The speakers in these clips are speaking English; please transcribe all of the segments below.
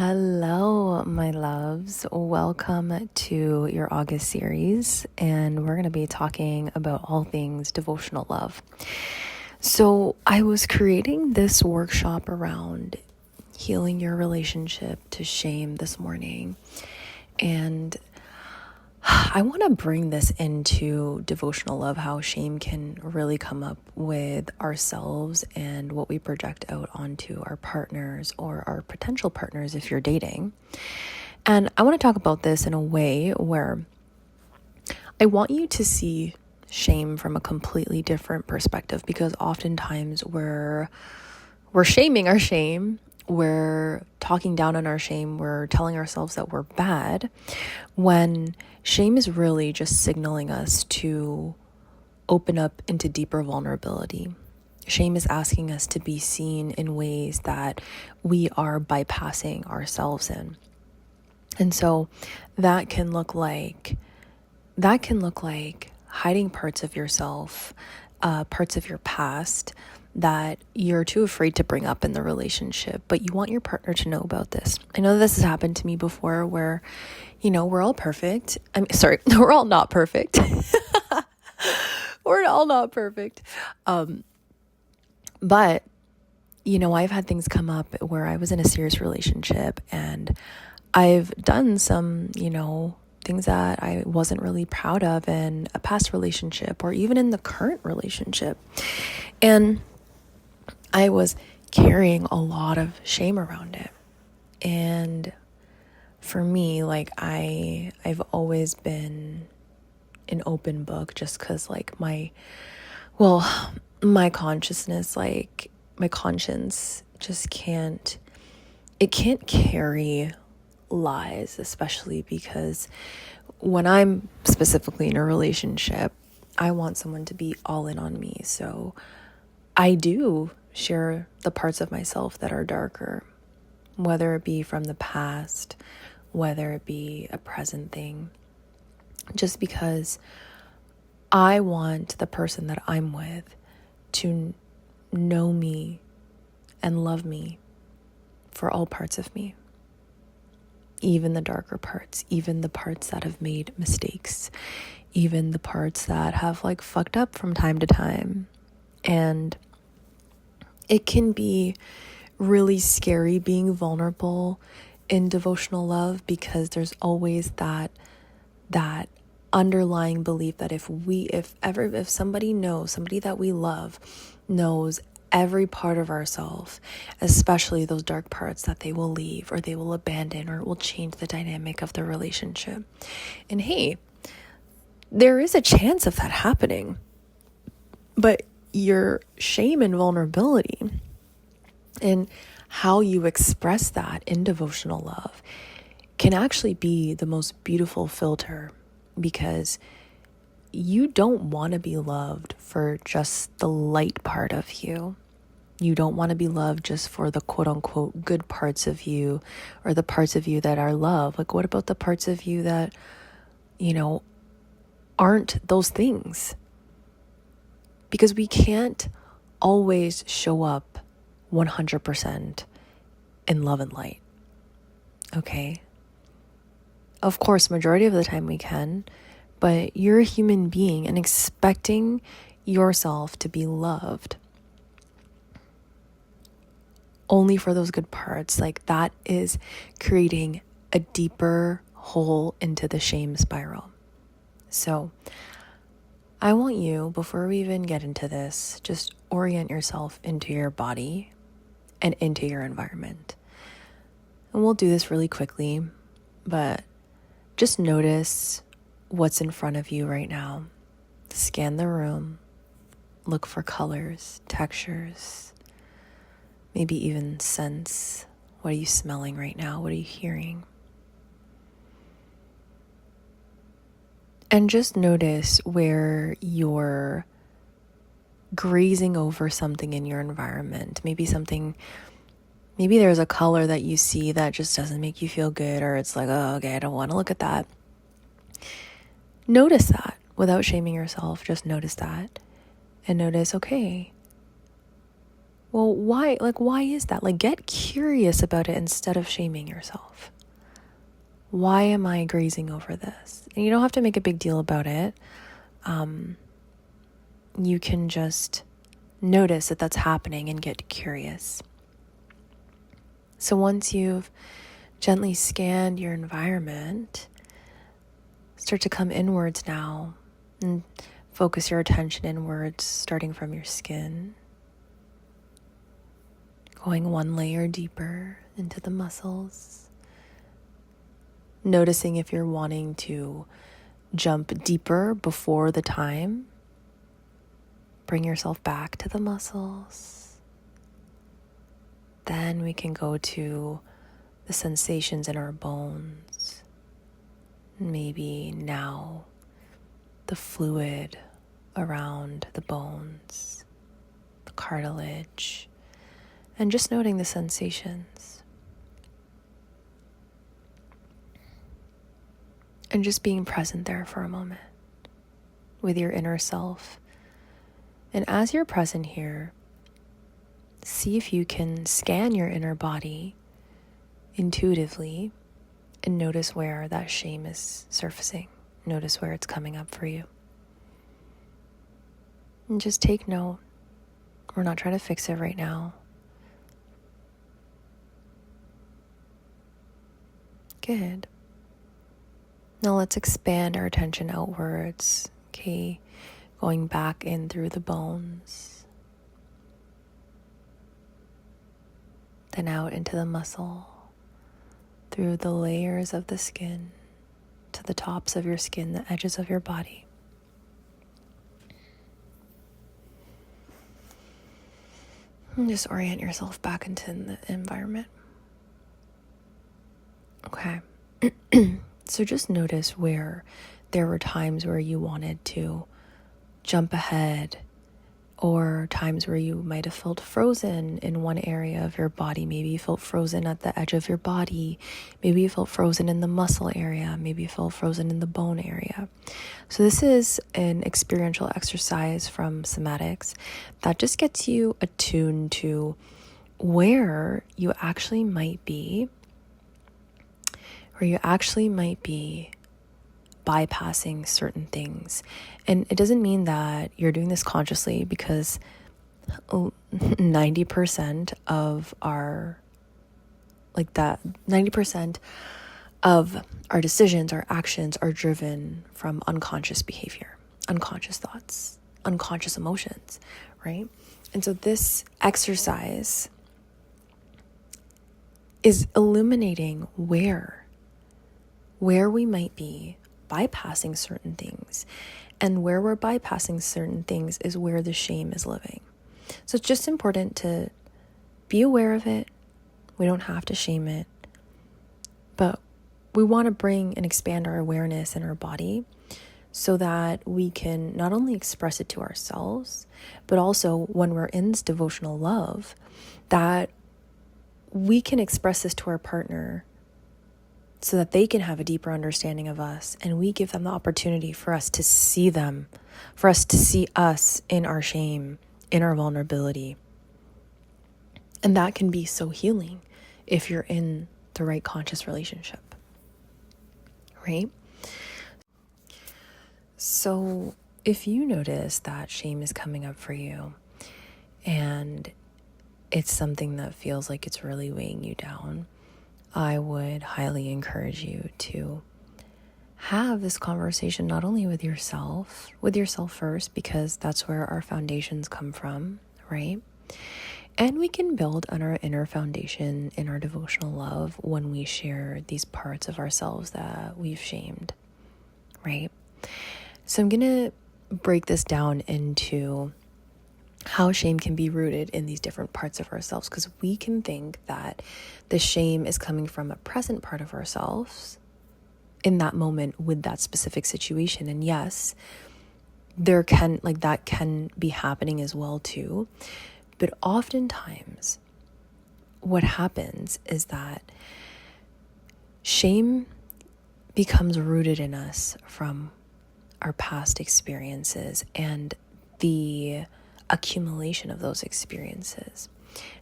Hello, my loves. Welcome to your August series, and we're going to be talking about all things devotional love. So, I was creating this workshop around healing your relationship to shame this morning, and I want to bring this into devotional love, how shame can really come up with ourselves and what we project out onto our partners or our potential partners if you're dating. And I want to talk about this in a way where I want you to see shame from a completely different perspective, because oftentimes we're shaming our shame. We're talking down on our shame. We're telling ourselves that we're bad, when shame is really just signaling us to open up into deeper vulnerability. Shame is asking us to be seen in ways that we are bypassing ourselves in. And so that can look like hiding parts of yourself, parts of your past that you're too afraid to bring up in the relationship, but you want your partner to know about this. I know this has happened to me before where, we're all perfect. We're all not perfect. We're all not perfect. But, I've had things come up where I was in a serious relationship and I've done some, things that I wasn't really proud of in a past relationship or even in the current relationship. And I was carrying a lot of shame around it. And for me, I've always been an open book, just because my consciousness, my conscience just can't carry lies, especially because when I'm specifically in a relationship, I want someone to be all in on me. So I do share the parts of myself that are darker, whether it be from the past, whether it be a present thing, just because I want the person that I'm with to know me and love me for all parts of me, even the darker parts, even the parts that have made mistakes, even the parts that have fucked up from time to time. And it can be really scary being vulnerable in devotional love, because there's always that underlying belief that if somebody that we love knows every part of ourselves, especially those dark parts, that they will leave or they will abandon or it will change the dynamic of the relationship. And hey, there is a chance of that happening, but your shame and vulnerability and how you express that in devotional love can actually be the most beautiful filter, because you don't want to be loved for just the light part of you. You don't want to be loved just for the quote unquote good parts of you, or the parts of you that are love. What about the parts of you that, aren't those things? Because we can't always show up 100% in love and light. Okay? Of course, majority of the time we can, but you're a human being, and expecting yourself to be loved only for those good parts, that is creating a deeper hole into the shame spiral. So I want you, before we even get into this, just orient yourself into your body and into your environment. And we'll do this really quickly, but just notice what's in front of you right now. Scan the room. Look for colors, textures, maybe even scents. What are you smelling right now? What are you hearing? And just notice where you're grazing over something in your environment. Maybe there's a color that you see that just doesn't make you feel good, or it's oh, okay, I don't want to look at that. Notice that without shaming yourself. Just notice that, and notice, okay, Well, why? Like, why is that? Like, get curious about it instead of shaming yourself. Why am I grazing over this? And you don't have to make a big deal about it. You can just notice that that's happening and get curious. So once you've gently scanned your environment, start to come inwards now and focus your attention inwards, starting from your skin, going one layer deeper into the muscles, noticing if you're wanting to jump deeper before the time. Bring yourself back to the muscles. Then we can go to the sensations in our bones. Maybe now the fluid around the bones, the cartilage, and just noting the sensations. And just being present there for a moment with your inner self. And as you're present here, see if you can scan your inner body intuitively and notice where that shame is surfacing. Notice where it's coming up for you. And just take note. We're not trying to fix it right now. Good. Now let's expand our attention outwards. Okay. Going back in through the bones, then out into the muscle, through the layers of the skin, to the tops of your skin, the edges of your body. And just orient yourself back into the environment. Okay. So just notice where there were times where you wanted to jump ahead, or times where you might have felt frozen in one area of your body. Maybe you felt frozen at the edge of your body. Maybe you felt frozen in the muscle area. Maybe you felt frozen in the bone area. So this is an experiential exercise from somatics that just gets you attuned to where you actually might be bypassing certain things. And it doesn't mean that you're doing this consciously, because 90% of our decisions, our actions are driven from unconscious behavior, unconscious thoughts, unconscious emotions, right? And so this exercise is illuminating where we might be bypassing certain things. And where we're bypassing certain things is where the shame is living. So it's just important to be aware of it. We don't have to shame it. But we want to bring and expand our awareness in our body so that we can not only express it to ourselves, but also when we're in this devotional love, that we can express this to our partner so that they can have a deeper understanding of us, and we give them the opportunity for us to see them, for us to see us in our shame, in our vulnerability. And that can be so healing if you're in the right conscious relationship, right? So if you notice that shame is coming up for you and it's something that feels like it's really weighing you down, I would highly encourage you to have this conversation not only with yourself first, because that's where our foundations come from, right? And we can build on our inner foundation in our devotional love when we share these parts of ourselves that we've shamed, right? So I'm going to break this down into how shame can be rooted in these different parts of ourselves, because we can think that the shame is coming from a present part of ourselves in that moment with that specific situation. And yes, that can be happening as well too. But oftentimes what happens is that shame becomes rooted in us from our past experiences and the accumulation of those experiences.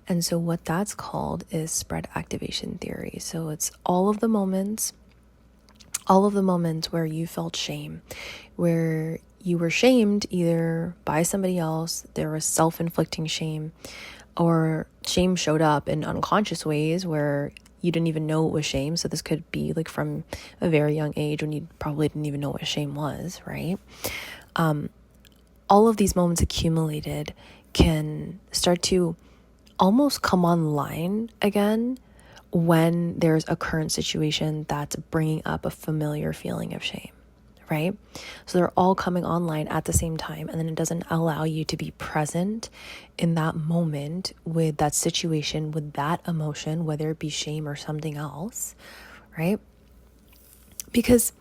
And so what that's called is spread activation theory. So it's all of the moments where you felt shame, where you were shamed either by somebody else, there was self-inflicting shame, or shame showed up in unconscious ways where you didn't even know it was shame. So this could be like from a very young age when you probably didn't even know what shame was, right? All of these moments accumulated can start to almost come online again when there's a current situation that's bringing up a familiar feeling of shame, right? So they're all coming online at the same time, and then it doesn't allow you to be present in that moment with that situation, with that emotion, whether it be shame or something else, right? Because,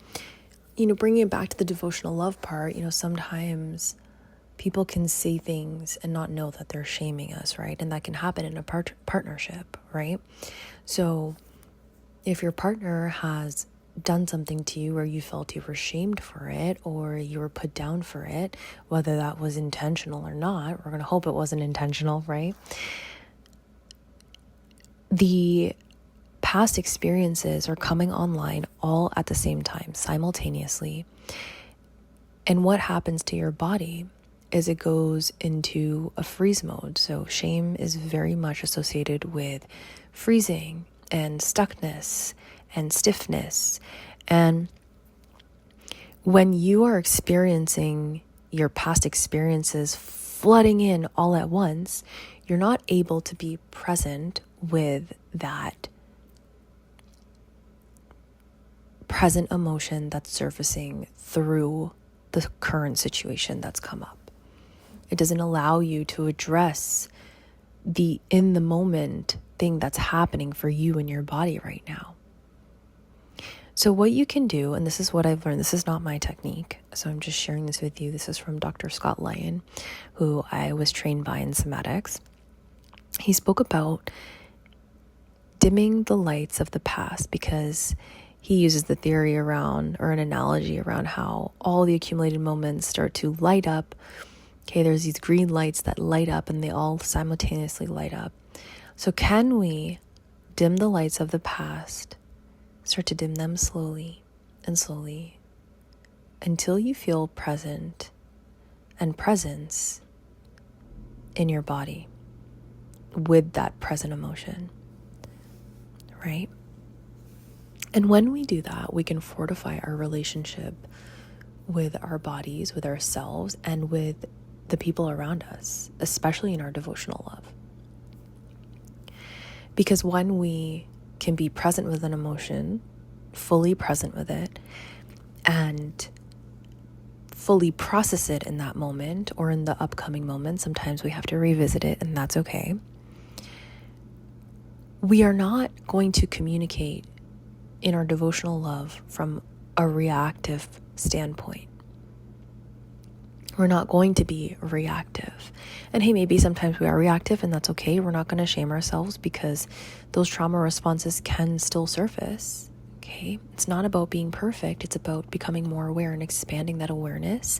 bringing it back to the devotional love part, sometimes people can say things and not know that they're shaming us, right? And that can happen in a partnership, right? So if your partner has done something to you or you felt you were shamed for it or you were put down for it, whether that was intentional or not, we're going to hope it wasn't intentional, right? The past experiences are coming online all at the same time, simultaneously. And what happens to your body is it goes into a freeze mode. So shame is very much associated with freezing and stuckness and stiffness. And when you are experiencing your past experiences flooding in all at once, you're not able to be present with that present emotion that's surfacing through the current situation that's come up. It doesn't allow you to address the in the moment thing that's happening for you in your body right now. So what you can do, and this is what I've learned, this is not my technique, so I'm just sharing this with you. This is from Dr. Scott Lyon, who I was trained by in somatics. He spoke about dimming the lights of the past because he uses the theory around, or an analogy around, how all the accumulated moments start to light up. Okay, there's these green lights that light up and they all simultaneously light up. So can we dim the lights of the past, start to dim them slowly and slowly until you feel present and presence in your body with that present emotion, right? And when we do that, we can fortify our relationship with our bodies, with ourselves, and with the people around us, especially in our devotional love. Because when we can be present with an emotion, fully present with it, and fully process it in that moment or in the upcoming moment, sometimes we have to revisit it, and that's okay. We are not going to communicate in our devotional love from a reactive standpoint. We're not going to be reactive. And hey, maybe sometimes we are reactive, and that's okay. We're not going to shame ourselves because those trauma responses can still surface. Okay? It's not about being perfect. It's about becoming more aware and expanding that awareness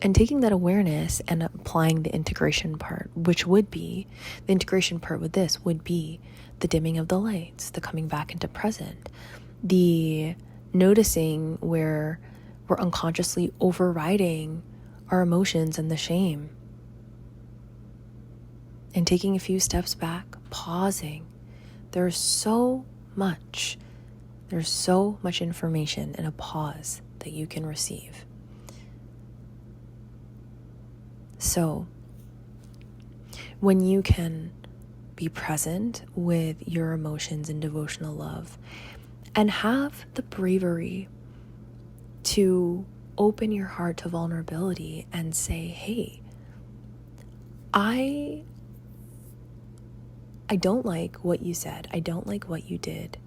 and taking that awareness and applying the integration part, which would be, the integration part with this would be the dimming of the lights, the coming back into present, the noticing where we're unconsciously overriding our emotions and the shame, and taking a few steps back, pausing. There's so much information in a pause that you can receive. So when you can be present with your emotions in devotional love and have the bravery to open your heart to vulnerability and say, hey, I don't like what you said. I don't like what you did.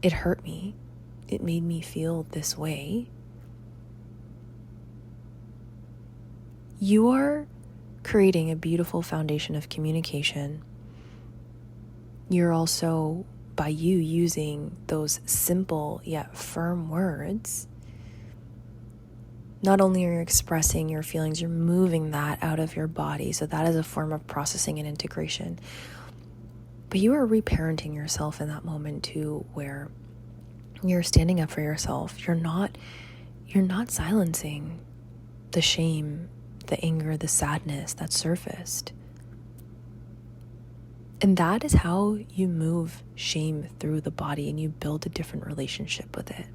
It hurt me. It made me feel this way. You are creating a beautiful foundation of communication. You're also, by you using those simple yet firm words, Not only are you expressing your feelings, you're moving that out of your body. So that is a form of processing and integration. But you are reparenting yourself in that moment too, where you're standing up for yourself. You're not silencing the shame, the anger, the sadness that surfaced. And that is how you move shame through the body, and you build a different relationship with it.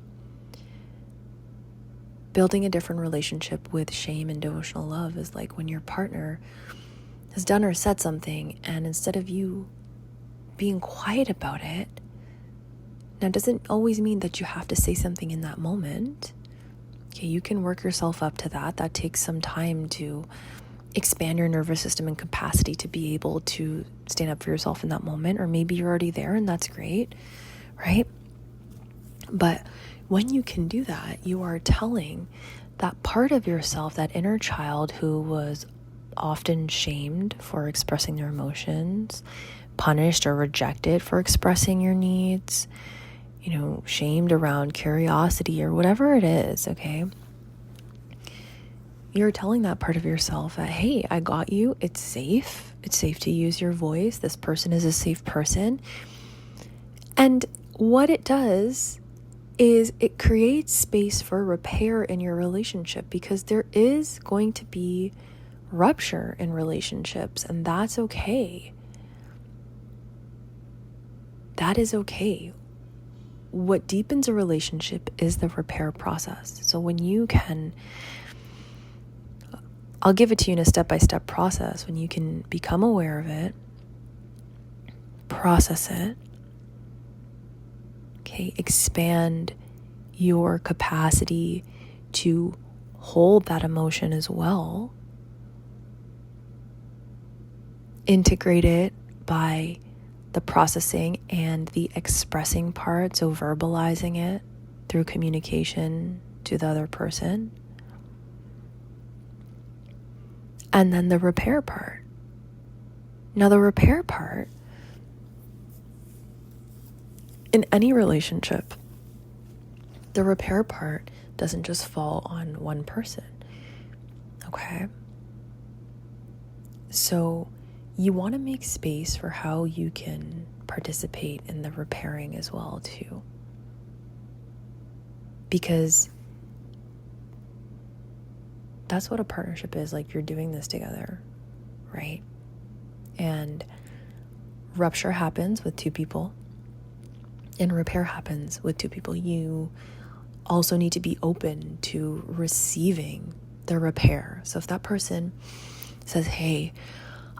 Building a different relationship with shame and devotional love is like when your partner has done or said something, and instead of you being quiet about it, now it doesn't always mean that you have to say something in that moment. Okay, you can work yourself up to that. That takes some time to expand your nervous system and capacity to be able to stand up for yourself in that moment. Or maybe you're already there and that's great, right? But when you can do that, you are telling that part of yourself, that inner child who was often shamed for expressing their emotions, punished or rejected for expressing your needs, shamed around curiosity or whatever it is, okay? You're telling that part of yourself that, hey, I got you. It's safe. It's safe to use your voice. This person is a safe person. And what it does is it creates space for repair in your relationship, because there is going to be rupture in relationships, and that's okay. That is okay. What deepens a relationship is the repair process. So when you can, I'll give it to you in a step-by-step process. When you can become aware of it, process it, okay, expand your capacity to hold that emotion as well, integrate it by the processing and the expressing part, so verbalizing it through communication to the other person. And then the repair part. Now, the repair part, in any relationship, the repair part doesn't just fall on one person, okay? So you want to make space for how you can participate in the repairing as well, too. Because that's what a partnership is. Like, you're doing this together, right? And rupture happens with two people, and repair happens with two people. You also need to be open to receiving the repair. So if that person says, hey,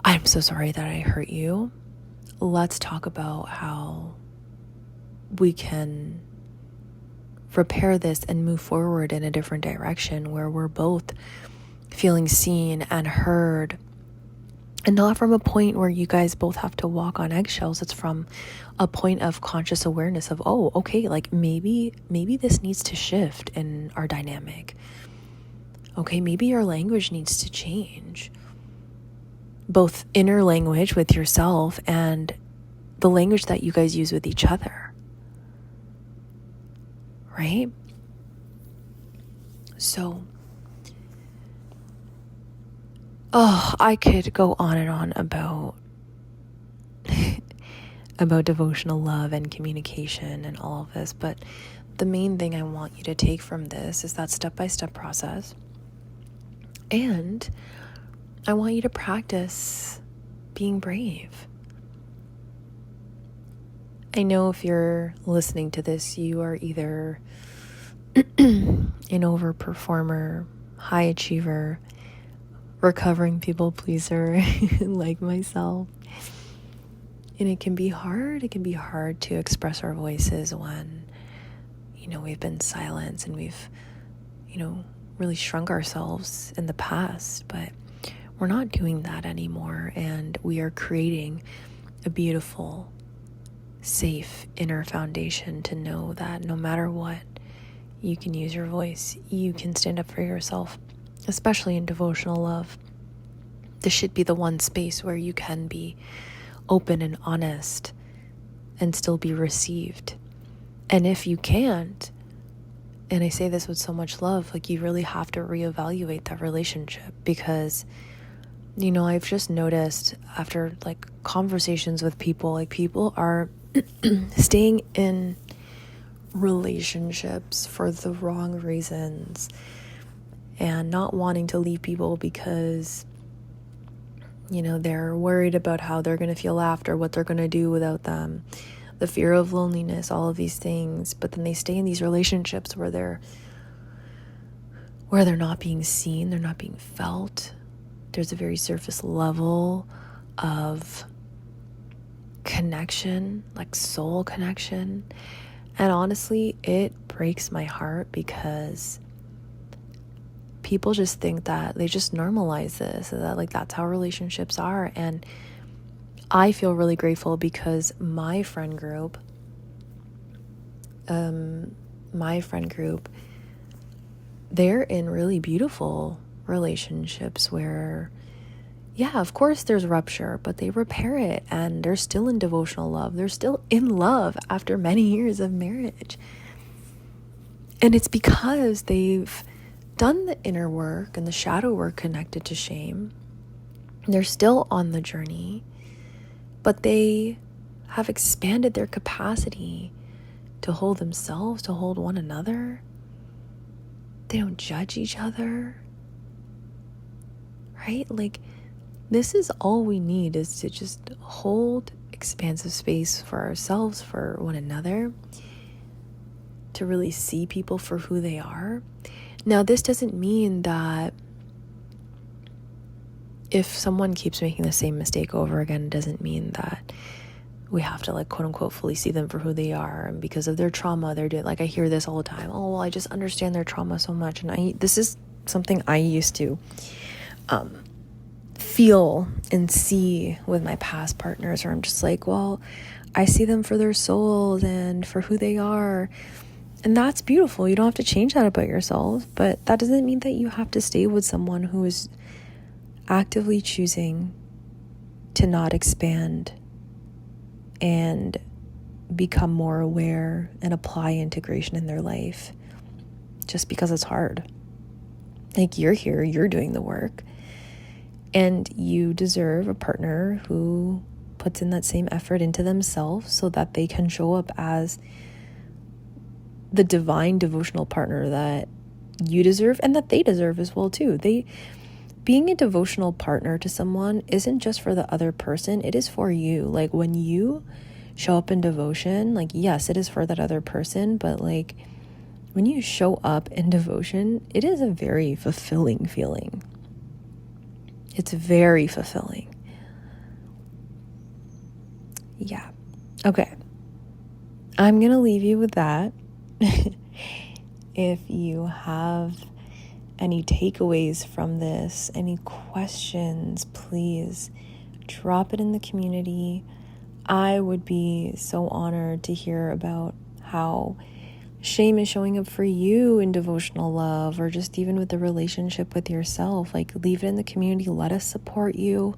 I'm so sorry that I hurt you, let's talk about how we can repair this and move forward in a different direction where we're both feeling seen and heard, and not from a point where you guys both have to walk on eggshells. It's from a point of conscious awareness of, oh, okay, like maybe this needs to shift in our dynamic. Okay, maybe your language needs to change. Both inner language with yourself and the language that you guys use with each other. Right? So, I could go on and on about devotional love and communication and all of this, but the main thing I want you to take from this is that step-by-step process. And I want you to practice being brave. I know if you're listening to this, you are either an overperformer, high achiever, recovering people pleaser like myself. And it can be hard. It can be hard to express our voices when, we've been silenced and we've, really shrunk ourselves in the past. But we're not doing that anymore. And we are creating a beautiful, safe inner foundation to know that no matter what, you can use your voice. You can stand up for yourself, especially in devotional love. This should be the one space where you can be open and honest and still be received. And if you can't, And I say this with so much love, like you really have to reevaluate that relationship because, I've just noticed after like conversations with people, like people are staying in relationships for the wrong reasons and not wanting to leave people because, they're worried about how they're going to feel after, what they're going to do without them, the fear of loneliness, all of these things. But then they stay in these relationships where they're not being seen, they're not being felt. There's a very surface level of connection, like soul connection. And honestly, it breaks my heart because people just think that they just normalize this, that like that's how relationships are. And I feel really grateful because my friend group, they're in really beautiful relationships where, yeah, of course there's rupture, but they repair it and they're still in devotional love. They're still in love after many years of marriage. And it's because they've done the inner work and the shadow work connected to shame. They're still on the journey, but they have expanded their capacity to hold themselves, to hold one another. They don't judge each other, right? Like, this is all we need, is to just hold expansive space for ourselves, for one another, to really see people for who they are. Now, this doesn't mean that if someone keeps making the same mistake over again, it doesn't mean that we have to like quote unquote fully see them for who they are, and because of their trauma they're doing, like I hear this all the time, oh well, I just understand their trauma so much. And this is something I used to feel and see with my past partners, where I'm just like, well, I see them for their souls and for who they are, and that's beautiful. You don't have to change that about yourself, but that doesn't mean that you have to stay with someone who is actively choosing to not expand and become more aware and apply integration in their life just because it's hard. Like, you're here, you're doing the work, and you deserve a partner who puts in that same effort into themselves so that they can show up as the divine devotional partner that you deserve and that they deserve as well too. Being a devotional partner to someone isn't just for the other person, it is for you. Like, when you show up in devotion, like, yes, it is for that other person, but like when you show up in devotion, it is a very fulfilling feeling. It's very fulfilling. Yeah. Okay. I'm going to leave you with that. If you have any takeaways from this, any questions, please drop it in the community. I would be so honored to hear about how shame is showing up for you in devotional love, or just even with the relationship with yourself. Like, leave it in the community. Let us support you.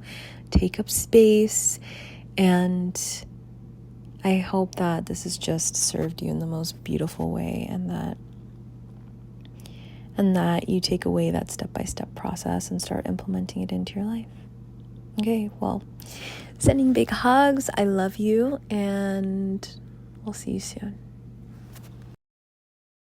Take up space. And I hope that this has just served you in the most beautiful way, and that you take away that step-by-step process and start implementing it into your life. Okay, well, sending big hugs. I love you, and we'll see you soon.